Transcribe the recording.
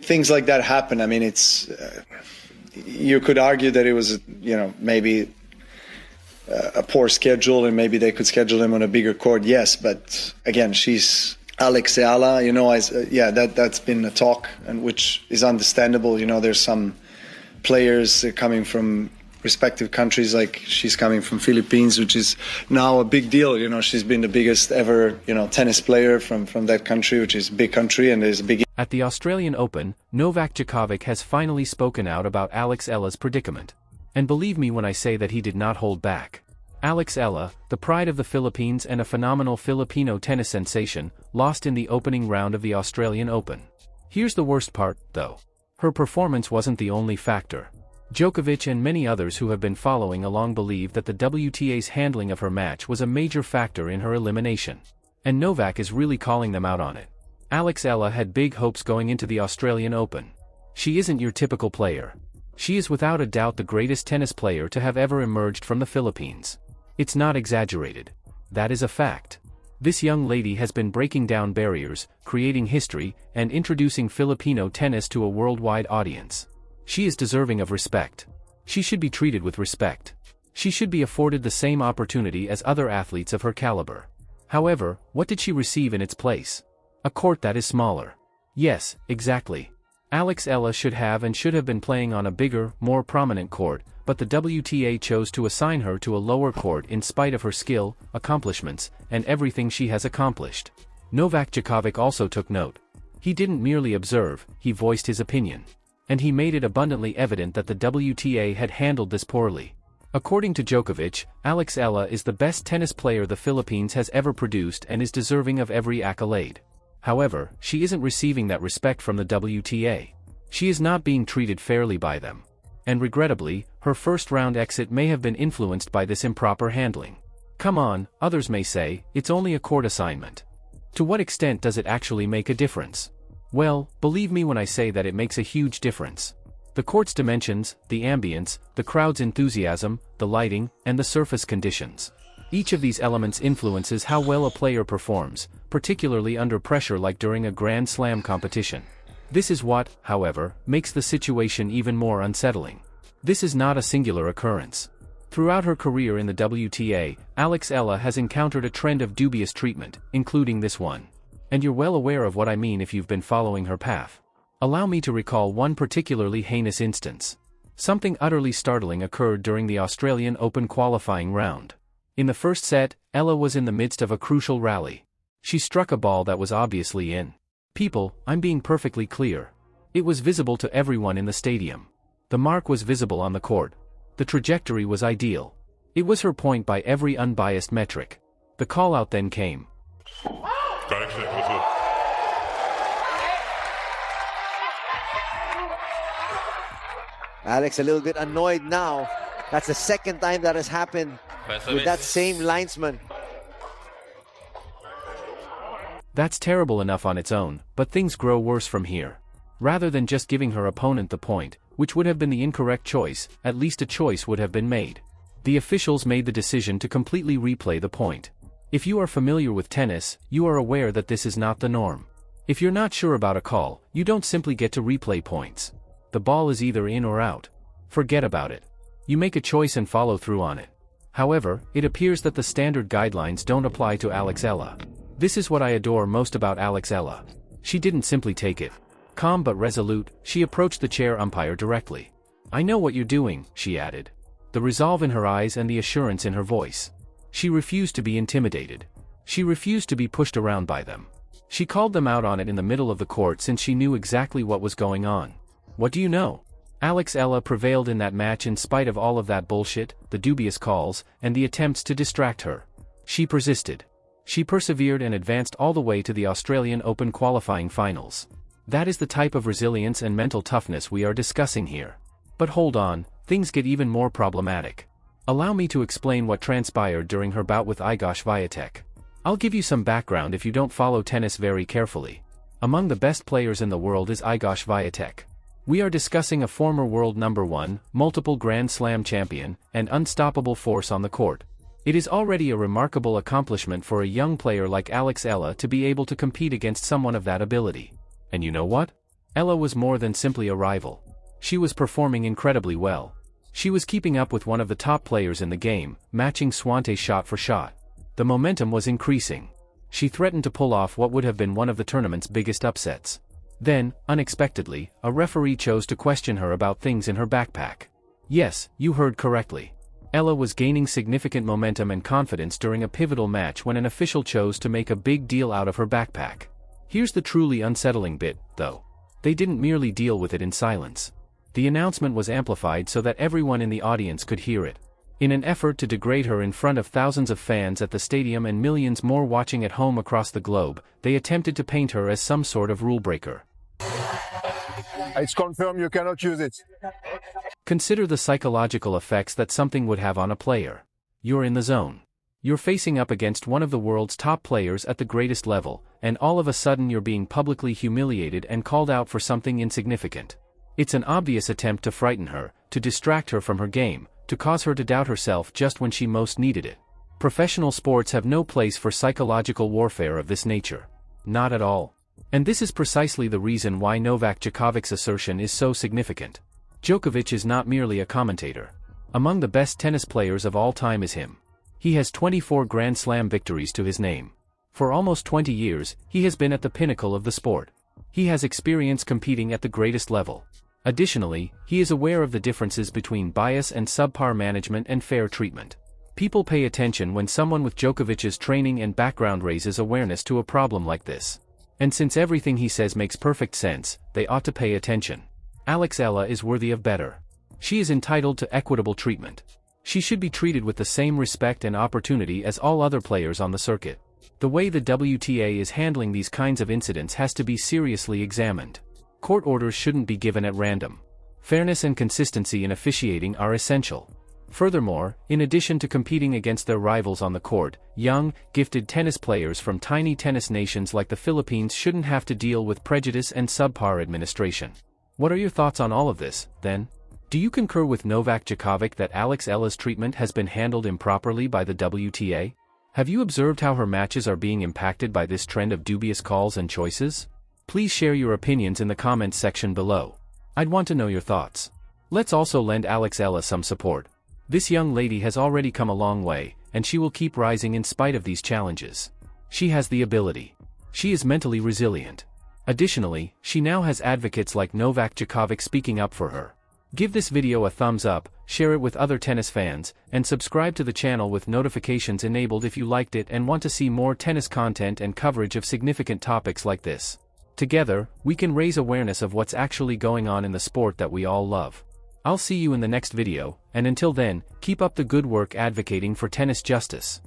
things like that happen. I mean, it's you could argue that it was, maybe a poor schedule, and maybe they could schedule him on a bigger court. Yes, but again, she's Alex Eala. That's been a talk, and which is understandable. There's some players coming from respective countries, like she's coming from Philippines, which is now a big deal. She's been the biggest ever, tennis player from that country, which is a big country, and there's a big... At the Australian Open, Novak Djokovic has finally spoken out about Alex Eala's predicament. And believe me when I say that he did not hold back. Alex Eala, the pride of the Philippines and a phenomenal Filipino tennis sensation, lost in the opening round of the Australian Open. Here's the worst part, though. Her performance wasn't the only factor. Djokovic and many others who have been following along believe that the WTA's handling of her match was a major factor in her elimination. And Novak is really calling them out on it. Alex Eala had big hopes going into the Australian Open. She isn't your typical player. She is without a doubt the greatest tennis player to have ever emerged from the Philippines. It's not exaggerated. That is a fact. This young lady has been breaking down barriers, creating history, and introducing Filipino tennis to a worldwide audience. She is deserving of respect. She should be treated with respect. She should be afforded the same opportunity as other athletes of her caliber. However, what did she receive in its place? A court that is smaller. Yes, exactly. Alex Eala should have been playing on a bigger, more prominent court, but the WTA chose to assign her to a lower court in spite of her skill, accomplishments, and everything she has accomplished. Novak Djokovic also took note. He didn't merely observe, he voiced his opinion. And he made it abundantly evident that the WTA had handled this poorly. According to Djokovic, Alex Eala is the best tennis player the Philippines has ever produced and is deserving of every accolade. However, she isn't receiving that respect from the WTA. She is not being treated fairly by them. And regrettably, her first-round exit may have been influenced by this improper handling. Come on, others may say, it's only a court assignment. To what extent does it actually make a difference? Well, believe me when I say that it makes a huge difference. The court's dimensions, the ambience, the crowd's enthusiasm, the lighting, and the surface conditions. Each of these elements influences how well a player performs, particularly under pressure like during a Grand Slam competition. This is what, however, makes the situation even more unsettling. This is not a singular occurrence. Throughout her career in the WTA, Alex Eala has encountered a trend of dubious treatment, including this one. And you're well aware of what I mean if you've been following her path. Allow me to recall one particularly heinous instance. Something utterly startling occurred during the Australian Open qualifying round. In the first set, Eala was in the midst of a crucial rally. She struck a ball that was obviously in. People, I'm being perfectly clear. It was visible to everyone in the stadium. The mark was visible on the court. The trajectory was ideal. It was her point by every unbiased metric. The call-out then came. Alex a little bit annoyed now. That's the second time that has happened with that same linesman. That's terrible enough on its own, but things grow worse from here. Rather than just giving her opponent the point, which would have been the incorrect choice, at least a choice would have been made. The officials made the decision to completely replay the point. If you are familiar with tennis, you are aware that this is not the norm. If you're not sure about a call, you don't simply get to replay points. The ball is either in or out. Forget about it. You make a choice and follow through on it. However, it appears that the standard guidelines don't apply to Alex Eala. This is what I adore most about Alex Eala. She didn't simply take it. Calm but resolute, she approached the chair umpire directly. "I know what you're doing," she added. The resolve in her eyes and the assurance in her voice. She refused to be intimidated. She refused to be pushed around by them. She called them out on it in the middle of the court since she knew exactly what was going on. What do you know? Alex Eala prevailed in that match in spite of all of that bullshit, the dubious calls, and the attempts to distract her. She persisted. She persevered and advanced all the way to the Australian Open qualifying finals. That is the type of resilience and mental toughness we are discussing here. But hold on, things get even more problematic. Allow me to explain what transpired during her bout with Iga Swiatek. I'll give you some background if you don't follow tennis very carefully. Among the best players in the world is Iga Swiatek. We are discussing a former world number 1, multiple Grand Slam champion, and unstoppable force on the court. It is already a remarkable accomplishment for a young player like Alex Eala to be able to compete against someone of that ability. And you know what? Eala was more than simply a rival. She was performing incredibly well. She was keeping up with one of the top players in the game, matching Swante shot for shot. The momentum was increasing. She threatened to pull off what would have been one of the tournament's biggest upsets. Then, unexpectedly, a referee chose to question her about things in her backpack. Yes, you heard correctly. Eala was gaining significant momentum and confidence during a pivotal match when an official chose to make a big deal out of her backpack. Here's the truly unsettling bit, though. They didn't merely deal with it in silence. The announcement was amplified so that everyone in the audience could hear it. In an effort to degrade her in front of thousands of fans at the stadium and millions more watching at home across the globe, they attempted to paint her as some sort of rule breaker. It's confirmed you cannot use it. Consider the psychological effects that something would have on a player. You're in the zone. You're facing up against one of the world's top players at the greatest level, and all of a sudden you're being publicly humiliated and called out for something insignificant. It's an obvious attempt to frighten her, to distract her from her game, to cause her to doubt herself just when she most needed it. Professional sports have no place for psychological warfare of this nature. Not at all. And this is precisely the reason why Novak Djokovic's assertion is so significant. Djokovic is not merely a commentator. Among the best tennis players of all time is him. He has 24 Grand Slam victories to his name. For almost 20 years, he has been at the pinnacle of the sport. He has experience competing at the greatest level. Additionally, he is aware of the differences between bias and subpar management and fair treatment. People pay attention when someone with Djokovic's training and background raises awareness to a problem like this. And since everything he says makes perfect sense, they ought to pay attention. Eala is worthy of better. She is entitled to equitable treatment. She should be treated with the same respect and opportunity as all other players on the circuit. The way the WTA is handling these kinds of incidents has to be seriously examined. Court orders shouldn't be given at random. Fairness and consistency in officiating are essential. Furthermore, in addition to competing against their rivals on the court, young, gifted tennis players from tiny tennis nations like the Philippines shouldn't have to deal with prejudice and subpar administration. What are your thoughts on all of this, then? Do you concur with Novak Djokovic that Eala's treatment has been handled improperly by the WTA? Have you observed how her matches are being impacted by this trend of dubious calls and choices? Please share your opinions in the comments section below. I'd want to know your thoughts. Let's also lend Eala some support. This young lady has already come a long way, and she will keep rising in spite of these challenges. She has the ability. She is mentally resilient. Additionally, she now has advocates like Novak Djokovic speaking up for her. Give this video a thumbs up, share it with other tennis fans, and subscribe to the channel with notifications enabled if you liked it and want to see more tennis content and coverage of significant topics like this. Together, we can raise awareness of what's actually going on in the sport that we all love. I'll see you in the next video, and until then, keep up the good work advocating for tennis justice.